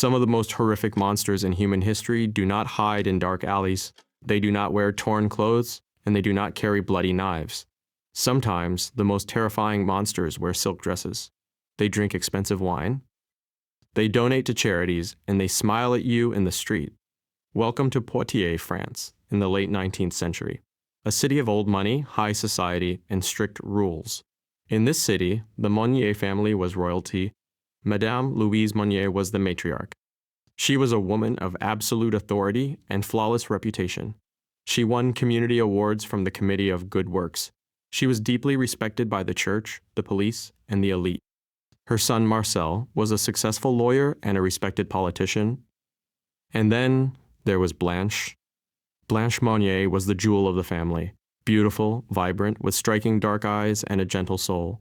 Some of the most horrific monsters in human history do not hide in dark alleys. They do not wear torn clothes, and they do not carry bloody knives. Sometimes, the most terrifying monsters wear silk dresses. They drink expensive wine. They donate to charities, and they smile at you in the street. Welcome to Poitiers, France, in the late 19th century, a city of old money, high society, and strict rules. In this city, the Monnier family was royalty. Madame Louise Monnier was the matriarch. She was a woman of absolute authority and flawless reputation. She won community awards from the Committee of Good Works. She was deeply respected by the church, the police, and the elite. Her son Marcel was a successful lawyer and a respected politician. And then there was Blanche. Blanche Monnier was the jewel of the family, beautiful, vibrant, with striking dark eyes and a gentle soul.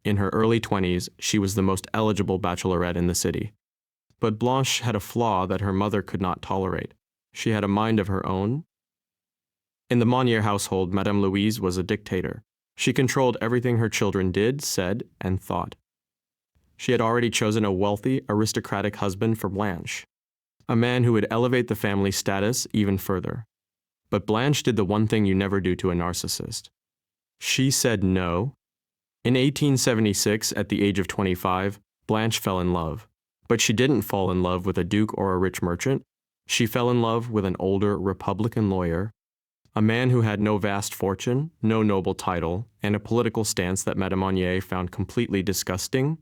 In her early 20s, she was the most eligible bachelorette in the city. But Blanche had a flaw that her mother could not tolerate. She had a mind of her own. In the Monnier household, Madame Louise was a dictator. She controlled everything her children did, said, and thought. She had already chosen a wealthy, aristocratic husband for Blanche, a man who would elevate the family status even further. But Blanche did the one thing you never do to a narcissist. She said no. In 1876, at the age of 25, Blanche fell in love. But she didn't fall in love with a duke or a rich merchant. She fell in love with an older Republican lawyer, a man who had no vast fortune, no noble title, and a political stance that Madame Monnier found completely disgusting.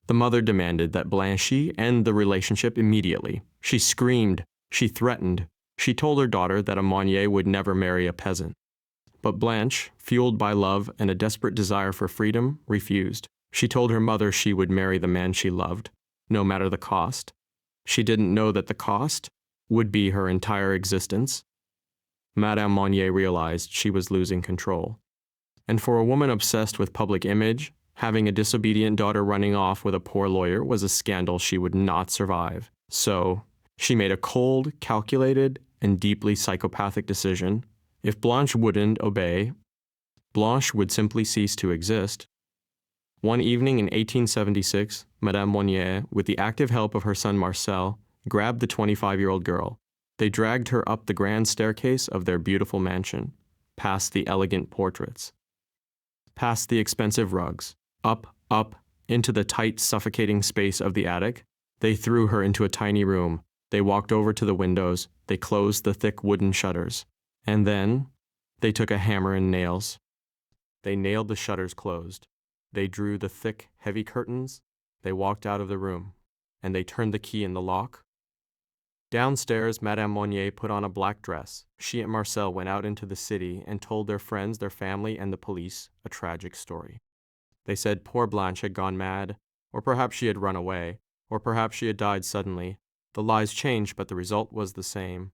The mother demanded that Blanche end the relationship immediately. She screamed. She threatened. She told her daughter that a Monnier would never marry a peasant. But Blanche, fueled by love and a desperate desire for freedom, refused. She told her mother she would marry the man she loved, no matter the cost. She didn't know that the cost would be her entire existence. Madame Monnier realized she was losing control. And for a woman obsessed with public image, having a disobedient daughter running off with a poor lawyer was a scandal she would not survive. So, she made a cold, calculated, and deeply psychopathic decision. If Blanche wouldn't obey, Blanche would simply cease to exist. One evening in 1876, Madame Monnier, with the active help of her son Marcel, grabbed the 25-year-old girl. They dragged her up the grand staircase of their beautiful mansion, past the elegant portraits, past the expensive rugs, up, into the tight, suffocating space of the attic. They threw her into a tiny room. They walked over to the windows. They closed the thick wooden shutters. And then, they took a hammer and nails. They nailed the shutters closed. They drew the thick, heavy curtains. They walked out of the room, and they turned the key in the lock. Downstairs, Madame Monnier put on a black dress. She and Marcel went out into the city and told their friends, their family, and the police a tragic story. They said poor Blanche had gone mad, or perhaps she had run away, or perhaps she had died suddenly. The lies changed, but the result was the same.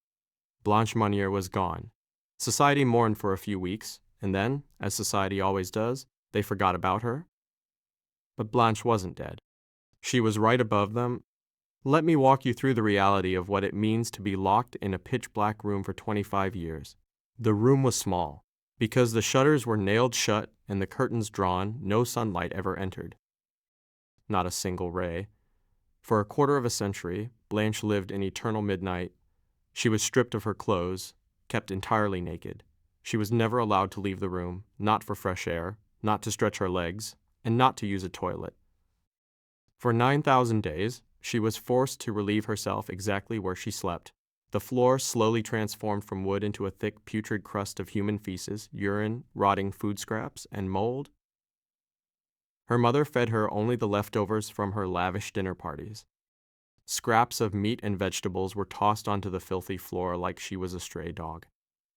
Blanche Monnier was gone. Society mourned for a few weeks, and then, as society always does, they forgot about her. But Blanche wasn't dead. She was right above them. Let me walk you through the reality of what it means to be locked in a pitch-black room for 25 years. The room was small. Because the shutters were nailed shut and the curtains drawn, no sunlight ever entered. Not a single ray. For a quarter of a century, Blanche lived in eternal midnight. She was stripped of her clothes, kept entirely naked. She was never allowed to leave the room, not for fresh air, not to stretch her legs, and not to use a toilet. For 9,000 days, she was forced to relieve herself exactly where she slept. The floor slowly transformed from wood into a thick, putrid crust of human feces, urine, rotting food scraps, and mold. Her mother fed her only the leftovers from her lavish dinner parties. Scraps of meat and vegetables were tossed onto the filthy floor like she was a stray dog.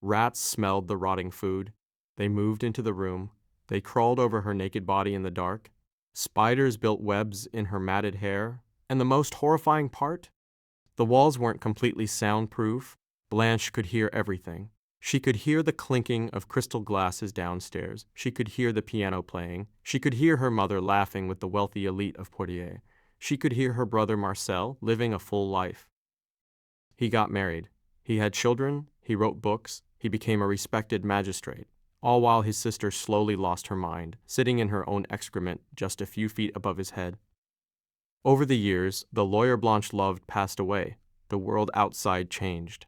Rats smelled the rotting food. They moved into the room. They crawled over her naked body in the dark. Spiders built webs in her matted hair. And the most horrifying part? The walls weren't completely soundproof. Blanche could hear everything. She could hear the clinking of crystal glasses downstairs. She could hear the piano playing. She could hear her mother laughing with the wealthy elite of Poitiers. She could hear her brother Marcel living a full life. He got married. He had children. He wrote books. He became a respected magistrate. All while his sister slowly lost her mind, sitting in her own excrement just a few feet above his head. Over the years, the lawyer Blanche loved passed away. The world outside changed.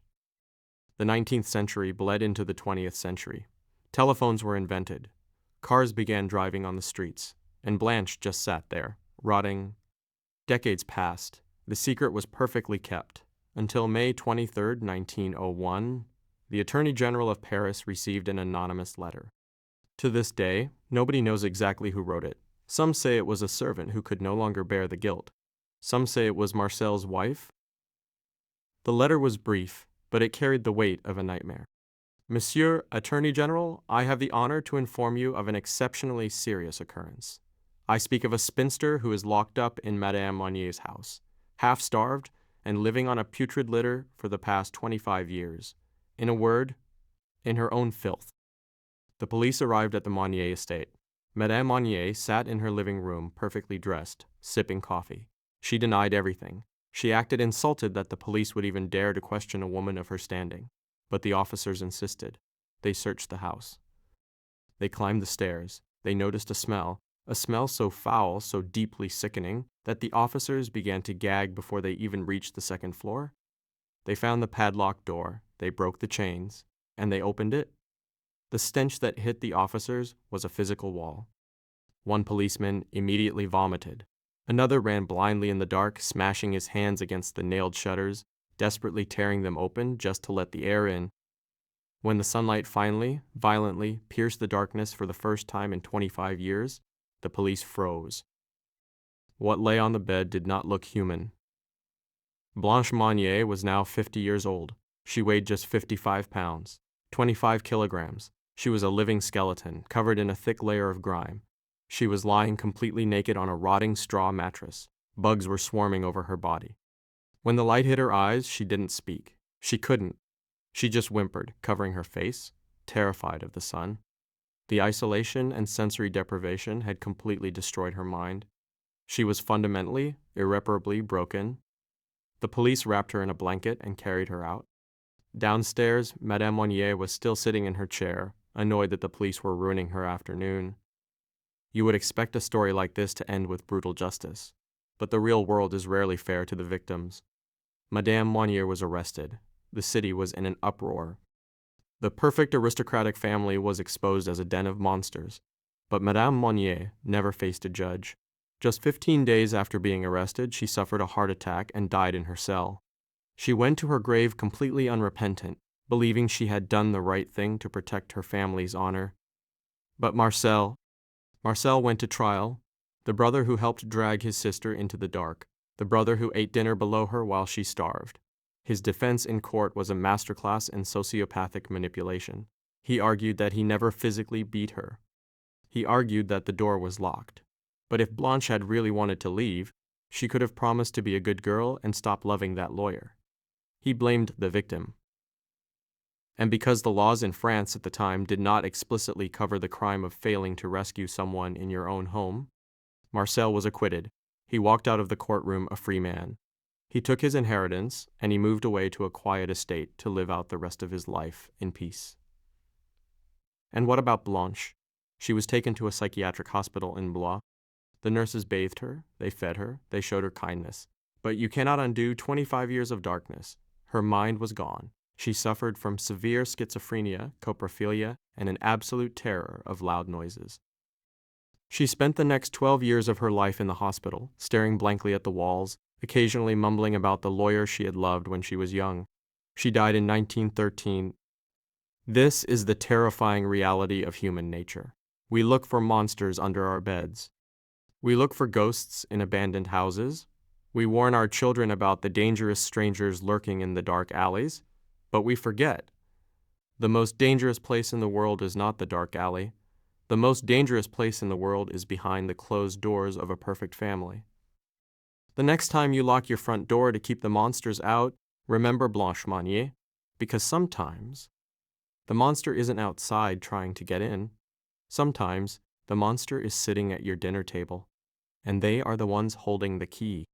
The 19th century bled into the 20th century. Telephones were invented. Cars began driving on the streets, and Blanche just sat there, rotting. Decades passed. The secret was perfectly kept. Until May 23, 1901, the Attorney General of Paris received an anonymous letter. To this day, nobody knows exactly who wrote it. Some say it was a servant who could no longer bear the guilt. Some say it was Marcel's wife. The letter was brief, but it carried the weight of a nightmare. Monsieur Attorney General, I have the honor to inform you of an exceptionally serious occurrence. I speak of a spinster who is locked up in Madame Monnier's house, half-starved and living on a putrid litter for the past 25 years. In a word, in her own filth. The police arrived at the Monnier estate. Madame Monnier sat in her living room, perfectly dressed, sipping coffee. She denied everything. She acted insulted that the police would even dare to question a woman of her standing. But the officers insisted. They searched the house. They climbed the stairs. They noticed a smell so foul, so deeply sickening, that the officers began to gag before they even reached the second floor. They found the padlocked door, they broke the chains, and they opened it. The stench that hit the officers was a physical wall. One policeman immediately vomited. Another ran blindly in the dark, smashing his hands against the nailed shutters, desperately tearing them open just to let the air in. When the sunlight finally, violently, pierced the darkness for the first time in 25 years, the police froze. What lay on the bed did not look human. Blanche Monnier was now 50 years old. She weighed just 55 pounds, 25 kilograms. She was a living skeleton, covered in a thick layer of grime. She was lying completely naked on a rotting straw mattress. Bugs were swarming over her body. When the light hit her eyes, she didn't speak. She couldn't. She just whimpered, covering her face, terrified of the sun. The isolation and sensory deprivation had completely destroyed her mind. She was fundamentally, irreparably broken. The police wrapped her in a blanket and carried her out. Downstairs, Madame Monnier was still sitting in her chair, annoyed that the police were ruining her afternoon. You would expect a story like this to end with brutal justice, but the real world is rarely fair to the victims. Madame Monnier was arrested. The city was in an uproar. The perfect aristocratic family was exposed as a den of monsters, but Madame Monnier never faced a judge. Just 15 days after being arrested, she suffered a heart attack and died in her cell. She went to her grave completely unrepentant, believing she had done the right thing to protect her family's honor. But Marcel went to trial, the brother who helped drag his sister into the dark, the brother who ate dinner below her while she starved. His defense in court was a masterclass in sociopathic manipulation. He argued that he never physically beat her. He argued that the door was locked. But if Blanche had really wanted to leave, she could have promised to be a good girl and stop loving that lawyer. He blamed the victim. And because the laws in France at the time did not explicitly cover the crime of failing to rescue someone in your own home, Marcel was acquitted. He walked out of the courtroom a free man. He took his inheritance, and he moved away to a quiet estate to live out the rest of his life in peace. And what about Blanche? She was taken to a psychiatric hospital in Blois. The nurses bathed her, they fed her, they showed her kindness. But you cannot undo 25 years of darkness. Her mind was gone. She suffered from severe schizophrenia, coprophilia, and an absolute terror of loud noises. She spent the next 12 years of her life in the hospital, staring blankly at the walls, occasionally mumbling about the lawyer she had loved when she was young. She died in 1913. This is the terrifying reality of human nature. We look for monsters under our beds. We look for ghosts in abandoned houses. We warn our children about the dangerous strangers lurking in the dark alleys. But we forget. The most dangerous place in the world is not the dark alley. The most dangerous place in the world is behind the closed doors of a perfect family. The next time you lock your front door to keep the monsters out, remember Blanche Monnier, because sometimes the monster isn't outside trying to get in. Sometimes the monster is sitting at your dinner table, and they are the ones holding the key.